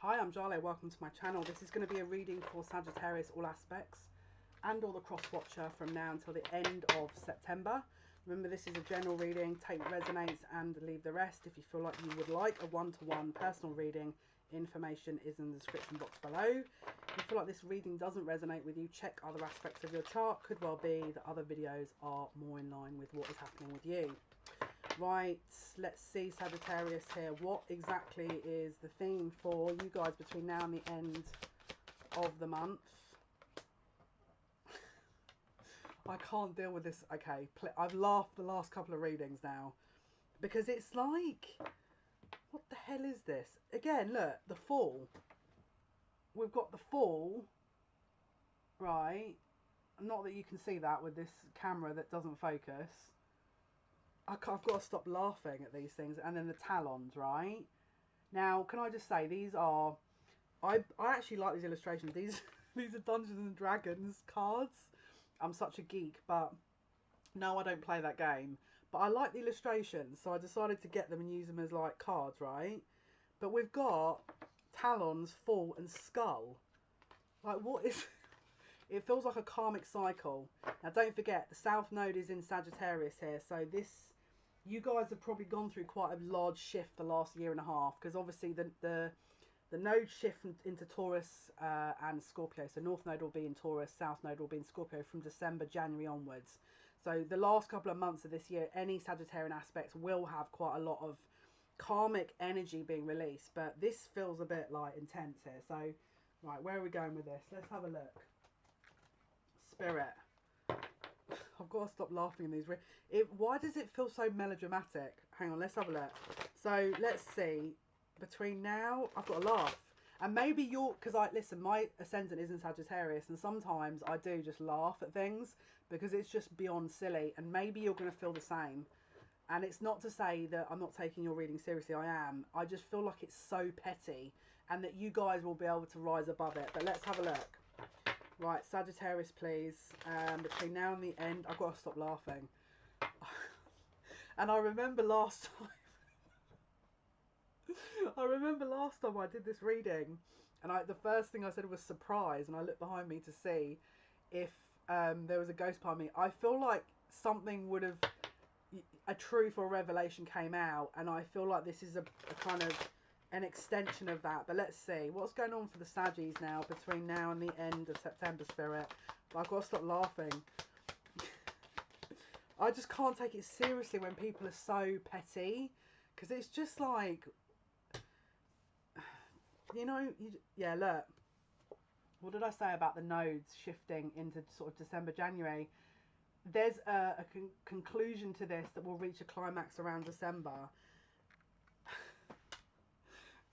Hi, I'm Jale, welcome to my channel. This is going to be a reading for Sagittarius, all aspects, and all the cross-watcher from now until the end of September. Remember, this is a general reading. Take what resonates and leave the rest. If you feel like you would like a one-to-one personal reading, information is in the description box below. If you feel like this reading doesn't resonate with you, check other aspects of your chart. Could well be that other videos are more in line with what is happening with you. Right, let's see, Sagittarius here. What exactly is the theme for you guys between now and the end of the month? I can't deal with this. Okay, I've laughed the last couple of readings now because it's like, what the hell is this? Again, look, the Fool. We've got the Fool, right? Not that you can see that with this camera that doesn't focus. I've got to stop laughing at these things. And then the Talons, right? Now, can I just say, these are... I actually like these illustrations. These are Dungeons and Dragons cards. I'm such a geek, but no, I don't play that game. But I like the illustrations, so I decided to get them and use them as, like, cards, right? But we've got Talons, Fool, and Skull. Like, what is... It feels like a karmic cycle. Now, don't forget, the South Node is in Sagittarius here, so this... You guys have probably gone through quite a large shift the last year and a half, because obviously the node shift into Taurus and Scorpio. So North Node will be in Taurus, South Node will be in Scorpio from December, January onwards. So the last couple of months of this year, any Sagittarian aspects will have quite a lot of karmic energy being released. But this feels a bit like intense here. So, right, where are we going with this? Let's have a look. Spirit. I've got to stop laughing in these. Why does it feel so melodramatic? Hang on, let's have a look. So let's see. Between now, I've got to laugh. And maybe you're, because listen, my ascendant is in Sagittarius, and sometimes I do just laugh at things because it's just beyond silly. And maybe you're going to feel the same. And it's not to say that I'm not taking your reading seriously. I am. I just feel like it's so petty, and that you guys will be able to rise above it. But let's have a look. Right, Sagittarius, please. Between now and the end, I've got to stop laughing. And I remember last time, I did this reading, and the first thing I said was surprise, and I looked behind me to see if there was a ghost behind me. I feel like something would have, a truth or revelation came out, and I feel like this is a kind of an extension of that. But let's see what's going on for the Saggies now between now and the end of September, Spirit. I've got to stop laughing. I just can't take it seriously when people are so petty, because it's just like, you know, yeah, look, what did I say about the nodes shifting into sort of December, January? There's a conclusion to this that will reach a climax around December.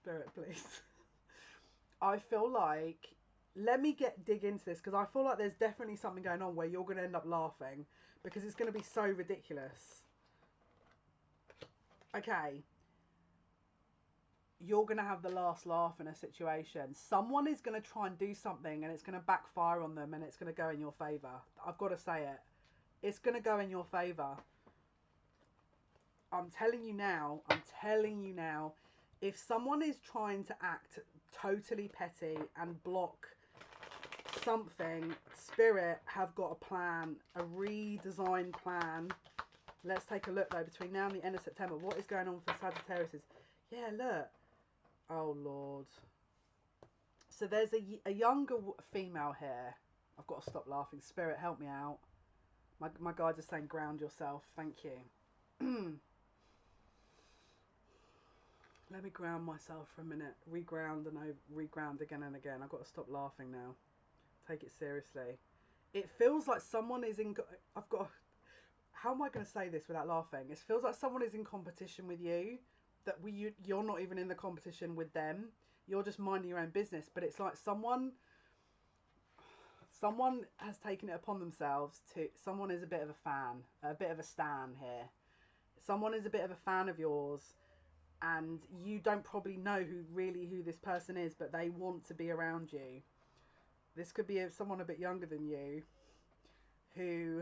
Spirit, please. I feel like, let me dig into this, because I feel like there's definitely something going on where you're going to end up laughing, because it's going to be so ridiculous. Okay. You're going to have the last laugh in a situation. Someone is going to try and do something, and it's going to backfire on them, and it's going to go in your favour. I've got to say it. It's going to go in your favour. I'm telling you now. If someone is trying to act totally petty and block something, Spirit have got a plan, a redesigned plan. Let's take a look though, between now and the end of September. What is going on for Sagittarius? Yeah, look. Oh, Lord. So there's a younger female here. I've got to stop laughing. Spirit, help me out. My guides are saying ground yourself. Thank you. Let me ground myself for a minute. Reground and reground again and again. I've got to stop laughing now. Take it seriously. It feels like someone is in... How am I going to say this without laughing? It feels like someone is in competition with you. That you're not even in the competition with them. You're just minding your own business. But it's like someone has taken it upon themselves to... Someone is a bit of a fan. A bit of a stan here. Someone is a bit of a fan of yours. And you don't probably know who this person is, but they want to be around you. This could be someone a bit younger than you who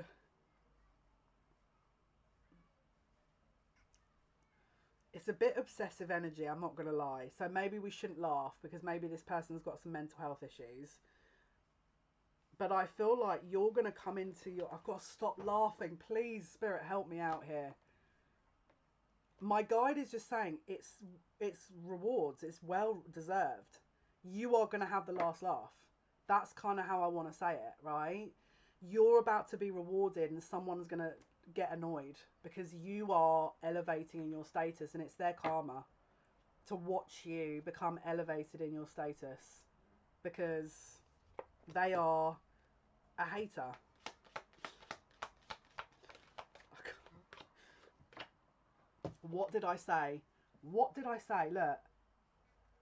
It's a bit obsessive energy, I'm not going to lie. So maybe we shouldn't laugh because maybe this person's got some mental health issues. But I feel like you're going to come into your... I've got to stop laughing. Please, Spirit, help me out here. My guide is just saying it's rewards. It's well deserved. You are going to have the last laugh. That's kind of how I want to say it, right? You're about to be rewarded and someone's going to get annoyed because you are elevating in your status, and it's their karma to watch you become elevated in your status because they are a hater. What did I say? What did I say? Look,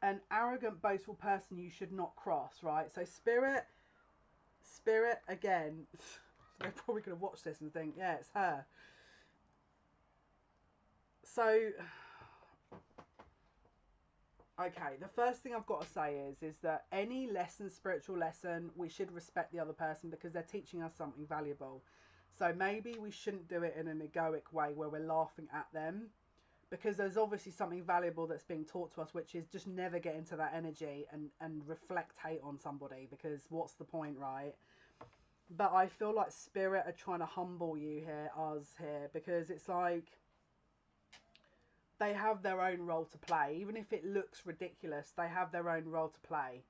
an arrogant, boastful person you should not cross, right? So spirit again, they're probably going to watch this and think, yeah, it's her. So, okay, the first thing I've got to say is that any lesson, spiritual lesson, we should respect the other person because they're teaching us something valuable. So maybe we shouldn't do it in an egoic way where we're laughing at them, because there's obviously something valuable that's being taught to us, which is just never get into that energy and reflect hate on somebody, because what's the point, right? But I feel like spirit are trying to humble you here, us here, because it's like they have their own role to play. Even if it looks ridiculous, they have their own role to play.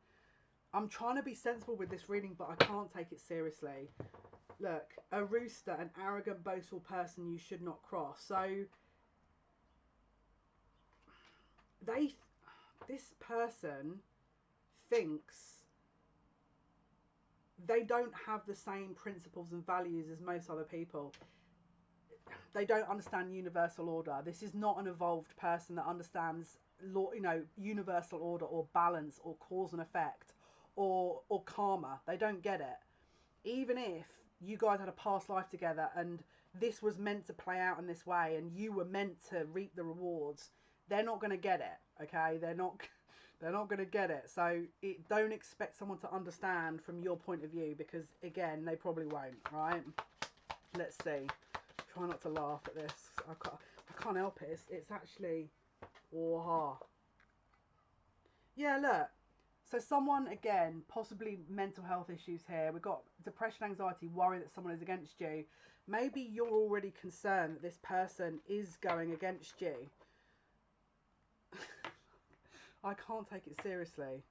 I'm trying to be sensible with this reading, but I can't take it seriously. Look, a rooster, an arrogant, boastful person you should not cross. So this person thinks they don't have the same principles and values as most other people. They don't understand universal order. This is not an evolved person that understands law, universal order or balance or cause and effect or karma. They don't get it. Even if you guys had a past life together and this was meant to play out in this way and you were meant to reap the rewards, they're not going to get it, okay? They're not going to get it. So don't expect someone to understand from your point of view, because again, they probably won't, right? Let's see. Try not to laugh at this. I can't help it. It's actually, yeah, look. So someone, again, possibly mental health issues here. We've got depression, anxiety, worry that someone is against you. Maybe you're already concerned that this person is going against you. I can't take it seriously.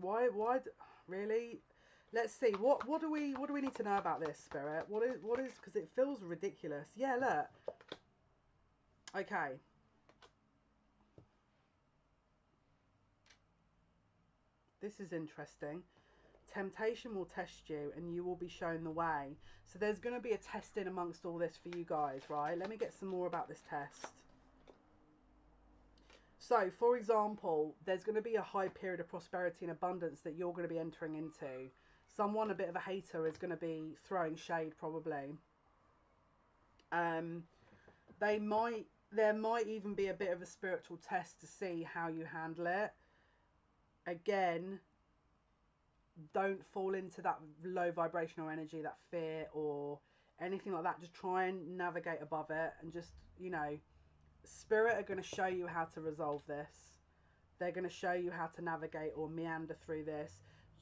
Why, really? Let's see. What do we need to know about this, Spirit? What is, because it feels ridiculous. Yeah, look. Okay. This is interesting. Temptation will test you and you will be shown the way. So there's going to be a testing amongst all this for you guys, right? Let me get some more about this test. So, for example, there's going to be a high period of prosperity and abundance that you're going to be entering into. Someone, a bit of a hater, is going to be throwing shade, probably. There might even be a bit of a spiritual test to see how you handle it. Again, don't fall into that low vibrational energy, that fear or anything like that. Just try and navigate above it and just, Spirit are going to show you how to resolve this. They're going to show you how to navigate or meander through this.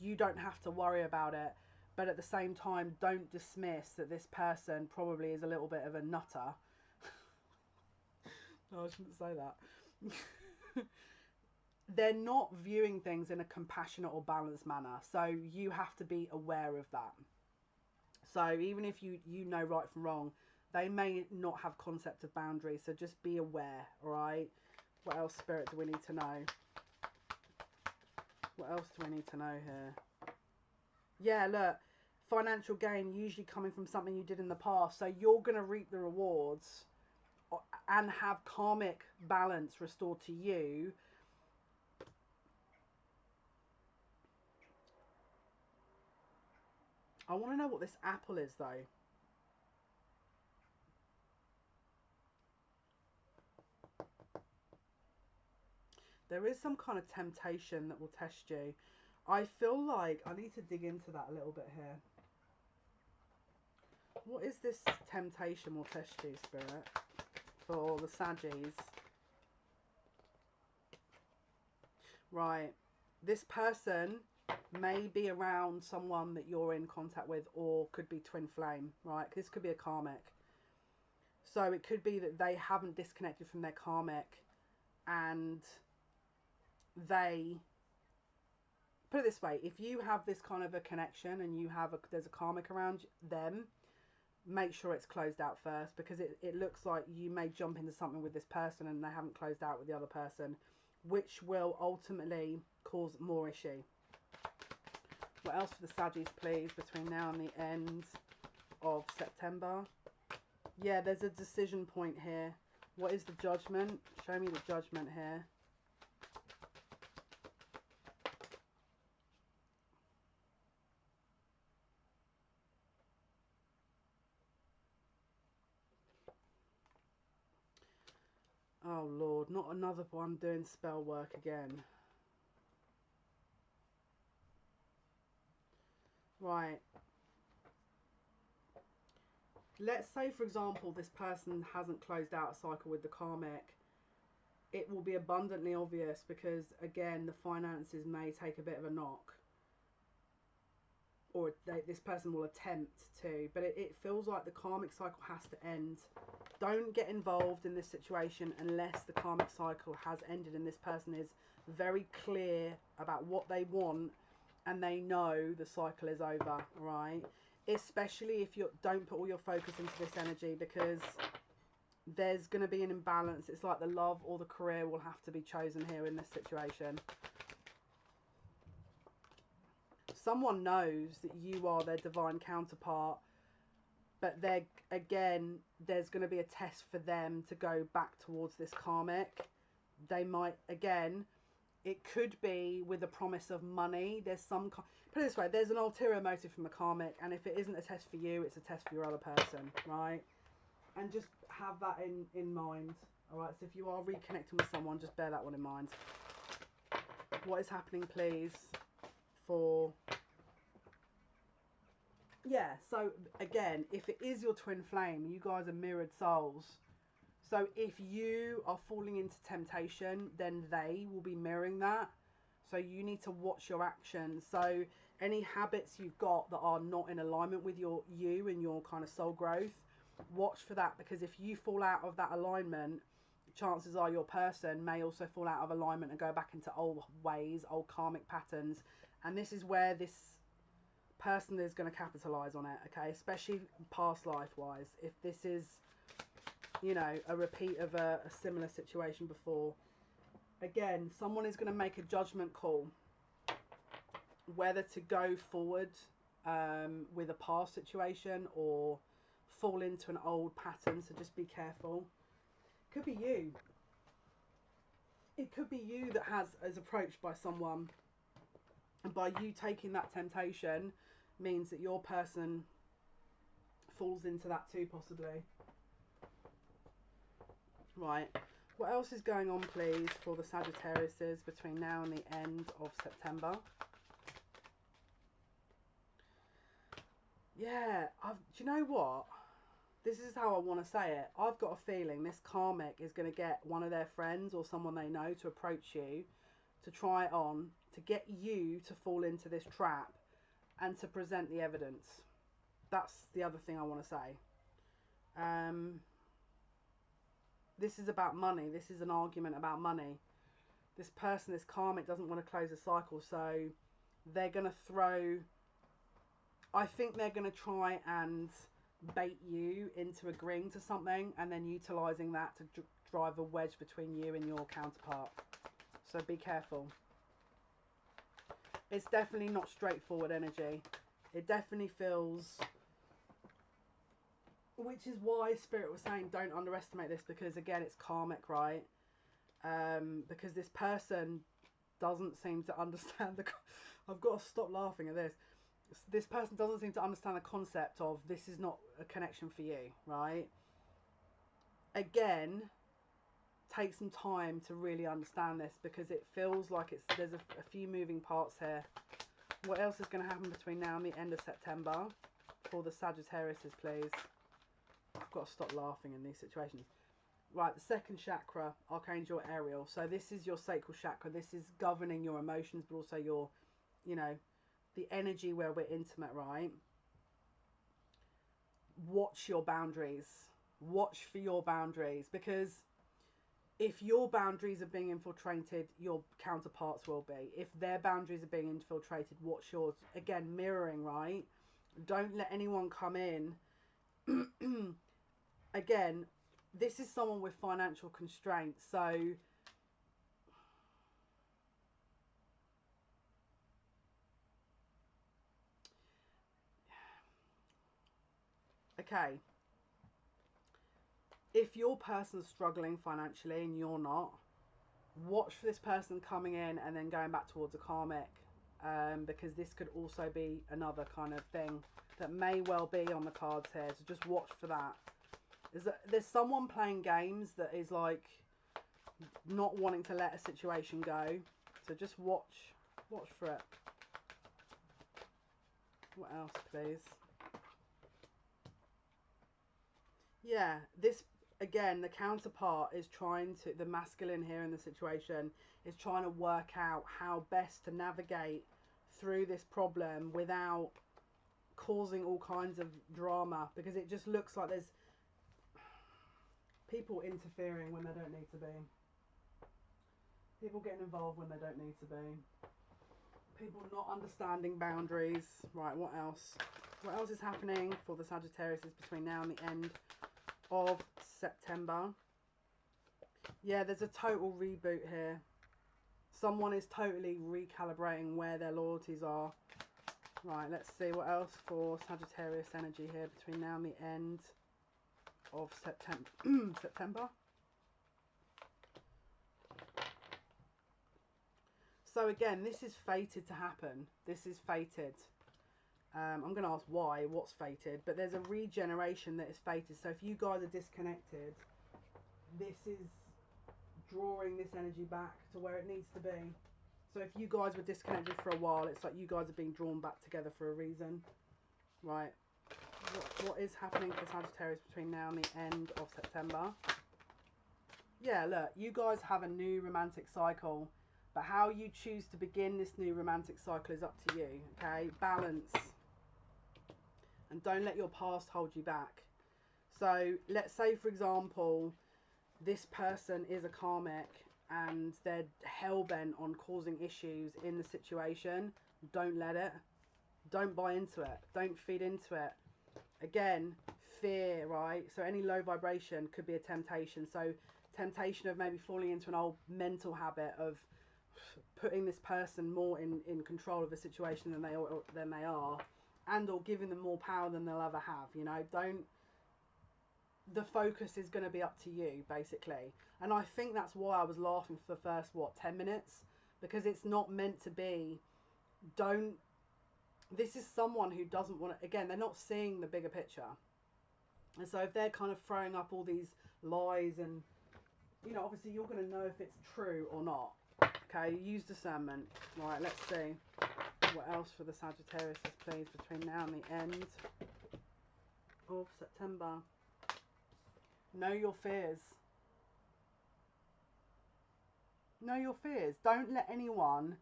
You don't have to worry about it, but at the same time, don't dismiss that this person probably is a little bit of a nutter. No, I shouldn't say that. They're not viewing things in a compassionate or balanced manner, so you have to be aware of that. So even if you know right from wrong, they may not have concept of boundaries, so just be aware, alright? What else, Spirit, do we need to know? What else do we need to know here? Yeah, look, financial gain usually coming from something you did in the past, so you're going to reap the rewards and have karmic balance restored to you. I want to know what this apple is, though. There is some kind of temptation that will test you. I feel like I need to dig into that a little bit here. What is this temptation will test you, Spirit? for the Saggies. Right. This person may be around someone that you're in contact with, or could be twin flame, right? This could be a karmic. So it could be that they haven't disconnected from their karmic, and they, put it this way, if you have this kind of a connection and you have there's a karmic around them, make sure it's closed out first, because it looks like you may jump into something with this person and they haven't closed out with the other person, which will ultimately cause more issue. What else for the Saggies, please, between now and the end of September? Yeah, there's a decision point here. What is the Judgment? Show me the Judgment here. Oh, Lord, not another one doing spell work again. Right. Let's say, for example, this person hasn't closed out a cycle with the karmic. It will be abundantly obvious because, again, the finances may take a bit of a knock. Or this person will attempt to. But it feels like the karmic cycle has to end. Don't get involved in this situation unless the karmic cycle has ended and this person is very clear about what they want and they know the cycle is over, right? Especially if you don't put all your focus into this energy, because there's going to be an imbalance. It's like the love or the career will have to be chosen here in this situation. Someone knows that you are their divine counterpart, but again, there's going to be a test for them to go back towards this karmic. They might, again, it could be with a promise of money. There's some, put it this way, there's an ulterior motive from the karmic, and if it isn't a test for you, it's a test for your other person, right? And just have that in mind, all right? So if you are reconnecting with someone, just bear that one in mind. What is happening, please, for... Yeah, so again, if it is your twin flame, you guys are mirrored souls. So if you are falling into temptation, then they will be mirroring that. So you need to watch your actions. So any habits you've got that are not in alignment with you and your kind of soul growth, watch for that, because if you fall out of that alignment, chances are your person may also fall out of alignment and go back into old ways, old karmic patterns. And this is where this person is going to capitalize on it, okay? Especially past life wise. If this is, you know, a repeat of a similar situation before, again, someone is going to make a judgment call whether to go forward with a past situation or fall into an old pattern. So just be careful. Could be you. It could be you that is approached by someone, and by you taking that temptation means that your person falls into that too, possibly. Right. What else is going on, please, for the Sagittariuses between now and the end of September? Yeah, do you know what? This is how I want to say it. I've got a feeling this karmic is going to get one of their friends or someone they know to approach you, to try it on, to get you to fall into this trap and to present the evidence. That's the other thing I want to say. This is about money. This is an argument about money. This person, this karmic, doesn't want to close a cycle, so they're going to throw... I think they're going to try and bait you into agreeing to something and then utilising that to drive a wedge between you and your counterpart. So be careful. It's definitely not straightforward energy. It definitely feels... Which is why Spirit was saying don't underestimate this, because again, it's karmic, right? Because this person doesn't seem to understand the... I've got to stop laughing at this. This person doesn't seem to understand the concept of this is not a connection for you, right? Again, take some time to really understand this, because it feels like there's a few moving parts here. What else is going to happen between now and the end of September for the Sagittariuses, please? I've got to stop laughing in these situations. Right, the second chakra, Archangel Ariel. So this is your sacral chakra. This is governing your emotions, but also your, you know, the energy where we're intimate, right? Watch your boundaries. Watch for your boundaries, because if your boundaries are being infiltrated, your counterparts will be. If their boundaries are being infiltrated, watch yours. Again, mirroring, right? Don't let anyone come in. Again, this is someone with financial constraints. So, okay, if your person's struggling financially and you're not, watch for this person coming in and then going back towards a karmic, because this could also be another kind of thing that may well be on the cards here. So just watch for that. There's someone playing games that is like not wanting to let a situation go. So just watch for it. What else, please? Yeah, this again, the counterpart is trying to, the masculine here in the situation is trying to work out how best to navigate through this problem without causing all kinds of drama, because it just looks like there's people interfering when they don't need to be. People getting involved when they don't need to be. People not understanding boundaries. Right, what else? What else is happening for the Sagittarius between now and the end of September? Yeah, there's a total reboot here. Someone is totally recalibrating where their loyalties are. Right, let's see what else for Sagittarius energy here between now and the end of September. So again, this is fated to happen. This is fated. I'm going to ask why, what's fated, but there's a regeneration that is fated. So if you guys are disconnected, this is drawing this energy back to where it needs to be. So if you guys were disconnected for a while, it's like you guys are being drawn back together for a reason. Right. What is happening for Sagittarius between now and the end of September? Yeah, look, you guys have a new romantic cycle, but how you choose to begin this new romantic cycle is up to you, okay? Balance. And don't let your past hold you back. So let's say, for example, this person is a karmic and they're hell-bent on causing issues in the situation. Don't let it. Don't buy into it. Don't feed into it. Again, fear, right? So any low vibration could be a temptation. So temptation of maybe falling into an old mental habit of putting this person more in control of the situation than they are, and or giving them more power than they'll ever have. You know, don't. The focus is going to be up to you, basically. And I think that's why I was laughing for the first 10 minutes, because it's not meant to be. Don't. This is someone who doesn't want to. Again, they're not seeing the bigger picture, and so if they're kind of throwing up all these lies, and you know, obviously you're going to know if it's true or not. Okay, use discernment. Right, let's see what else for the Sagittarius, please, between now and the end of September. Know your fears. Know your fears. Don't let anyone,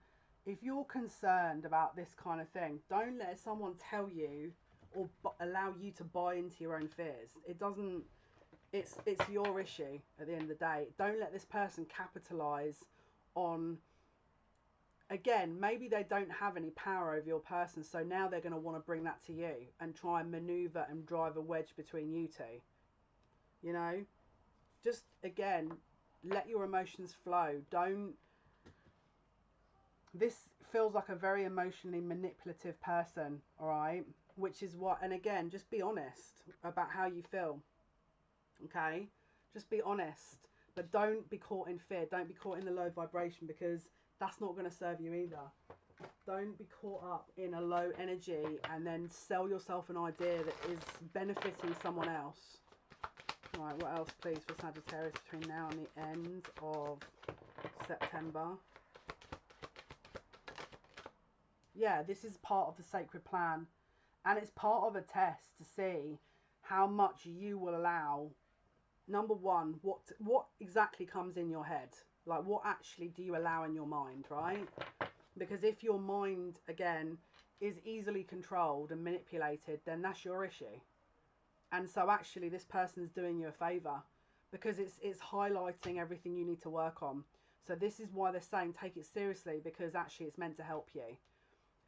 if you're concerned about this kind of thing, don't let someone tell you or allow you to buy into your own fears. It doesn't, it's your issue at the end of the day. Don't let this person capitalize on, again, maybe they don't have any power over your person, so now they're going to want to bring that to you and try and maneuver and drive a wedge between you two. You know, just again, let your emotions flow. Don't. This feels like a very emotionally manipulative person, all right? Which is what, and again, just be honest about how you feel, okay? Just be honest, but don't be caught in fear. Don't be caught in the low vibration, because that's not going to serve you either. Don't be caught up in a low energy and then sell yourself an idea that is benefiting someone else. Right, what else, please, for Sagittarius between now and the end of September? Yeah, this is part of the sacred plan, and it's part of a test to see how much you will allow number one, what exactly comes in your head? Like, what actually do you allow in your mind, right? Because if your mind, again, is easily controlled and manipulated, then that's your issue. And so actually this person's doing you a favor, because it's highlighting everything you need to work on. So this is why they're saying take it seriously, because actually it's meant to help you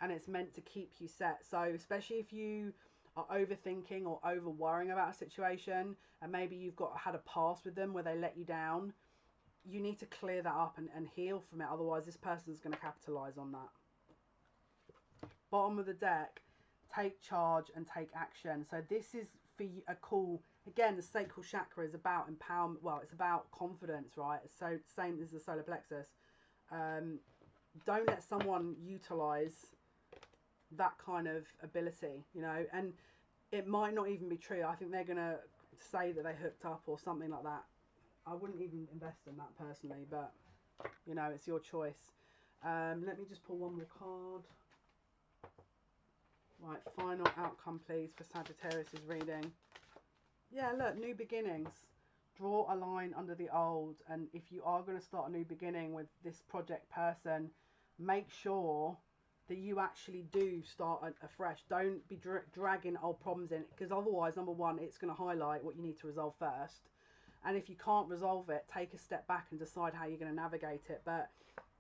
and it's meant to keep you set. So especially if you are overthinking or over worrying about a situation, and maybe you've had a past with them where they let you down, you need to clear that up and heal from it. Otherwise this person's going to capitalize on that. Bottom of the deck, take charge and take action. So this is for you, a call. Again, the sacral chakra is about empowerment. Well, it's about confidence, right? So same as the solar plexus. Don't let someone utilize that kind of ability, you know, and it might not even be true. I think they're gonna say that they hooked up or something like that. I wouldn't even invest in that personally, but you know, it's your choice. Let me just pull one more card. Right, final outcome please for Sagittarius' reading. Yeah, look, new beginnings. Draw a line under the old, and if you are going to start a new beginning with this project person, make sure that you actually do start afresh. Don't be dragging old problems in, because otherwise, number one, it's going to highlight what you need to resolve first. And if you can't resolve it, take a step back and decide how you're going to navigate it. But,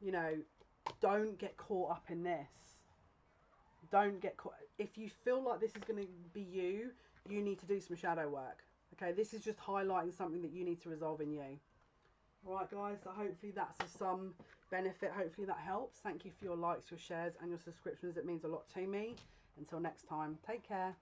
you know, don't get caught up in this. Don't get caught. If you feel like this is going to be you, you need to do some shadow work. Okay, this is just highlighting something that you need to resolve in you. All right, guys, so hopefully that's of some benefit. Hopefully that helps. Thank you for your likes, your shares, and your subscriptions. It means a lot to me. Until next time, take care.